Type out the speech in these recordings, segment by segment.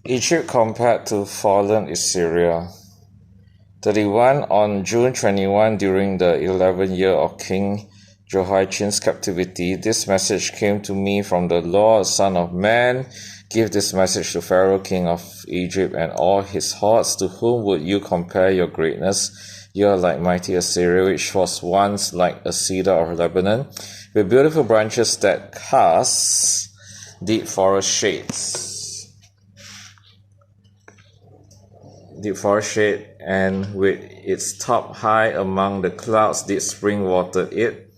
Egypt compared to fallen Assyria. 31 On June 21, during the 11th year of King Jehoiachin's captivity, this message came to me from the Lord, Son of man. Give this message to Pharaoh, king of Egypt, and all his hordes. To whom would you compare your greatness? You are like mighty Assyria, which was once like a cedar of Lebanon, with beautiful branches that cast deep forest shades. Deep forest shade, and with its top high among the clouds did spring water it,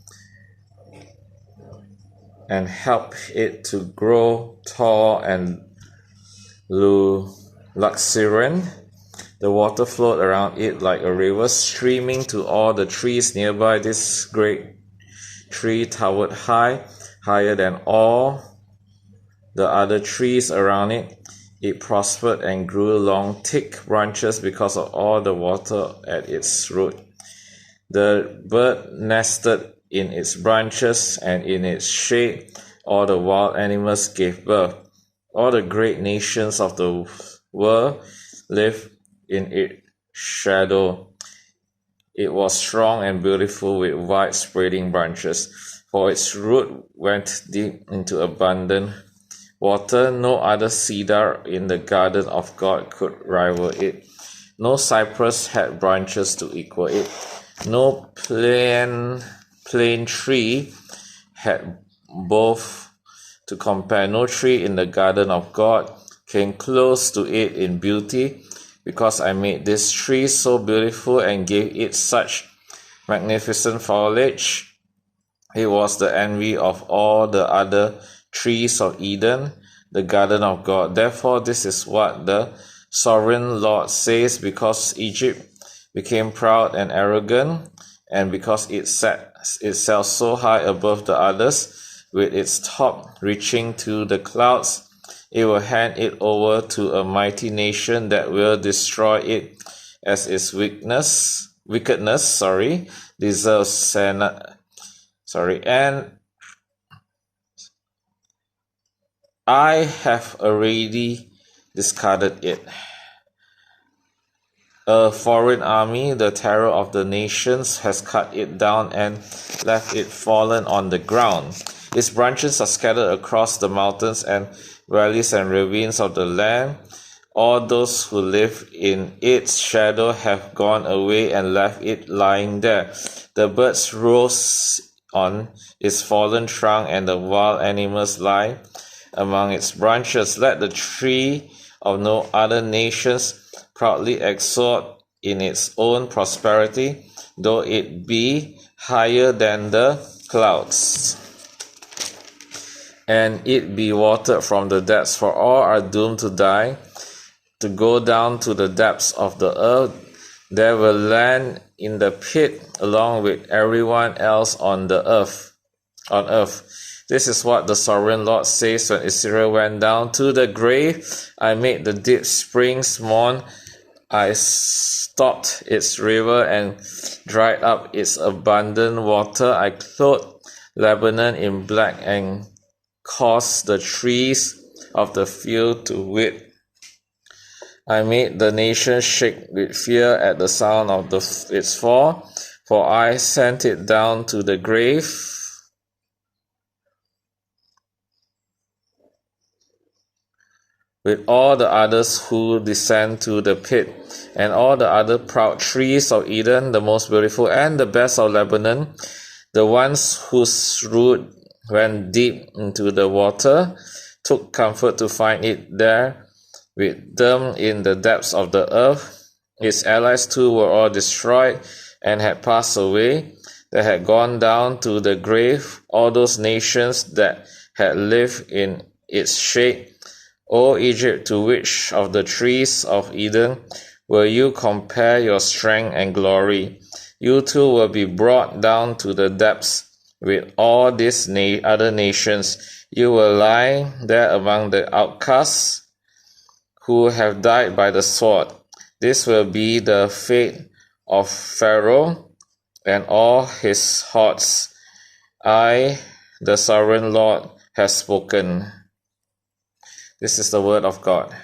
and help it to grow tall and luxuriant. The water flowed around it like a river, streaming to all the trees nearby. This great tree towered high, higher than all the other trees around it. It prospered and grew long, thick branches because of all the water at its root. The bird nested in its branches, and in its shade all the wild animals gave birth. All the great nations of the world lived in its shadow. It was strong and beautiful with wide spreading branches, for its root went deep into abundant water. No other cedar in the garden of God could rival it. No cypress had branches to equal it. No plane tree had both to compare. No tree in the garden of God came close to it in beauty, because I made this tree so beautiful and gave it such magnificent foliage. It was the envy of all the other trees of Eden, the garden of God. Therefore, this is what the sovereign Lord says: because Egypt became proud and arrogant, and because it set itself so high above the others, with its top reaching to the clouds, it will hand it over to a mighty nation that will destroy it as its wickedness deserves. And I have already discarded it. A foreign army, the terror of the nations, has cut it down and left it fallen on the ground. Its branches are scattered across the mountains and valleys and ravines of the land. All those who live in its shadow have gone away and left it lying there. The birds rose on its fallen trunk, and the wild animals lie among its branches. Let the tree of no other nations proudly exult in its own prosperity, though it be higher than the clouds, and it be watered from the depths. For all are doomed to die, to go down to the depths of the earth. They will land in the pit along with everyone else on earth. This is what the sovereign Lord says: when Israel went down to the grave, I made the deep springs mourn. I stopped its river and dried up its abundant water. I clothed Lebanon in black and caused the trees of the field to weep. I made the nation shake with fear at the sound of its fall, for I sent it down to the grave. With all the others who descend to the pit, and all the other proud trees of Eden, the most beautiful and the best of Lebanon, the ones whose root went deep into the water, took comfort to find it there with them in the depths of the earth. Its allies too were all destroyed and had passed away. They had gone down to the grave, all those nations that had lived in its shade. O Egypt, to which of the trees of Eden will you compare your strength and glory? You too will be brought down to the depths with all these other nations. You will lie there among the outcasts who have died by the sword. This will be the fate of Pharaoh and all his hordes. I, the sovereign Lord, have spoken. This is the word of God.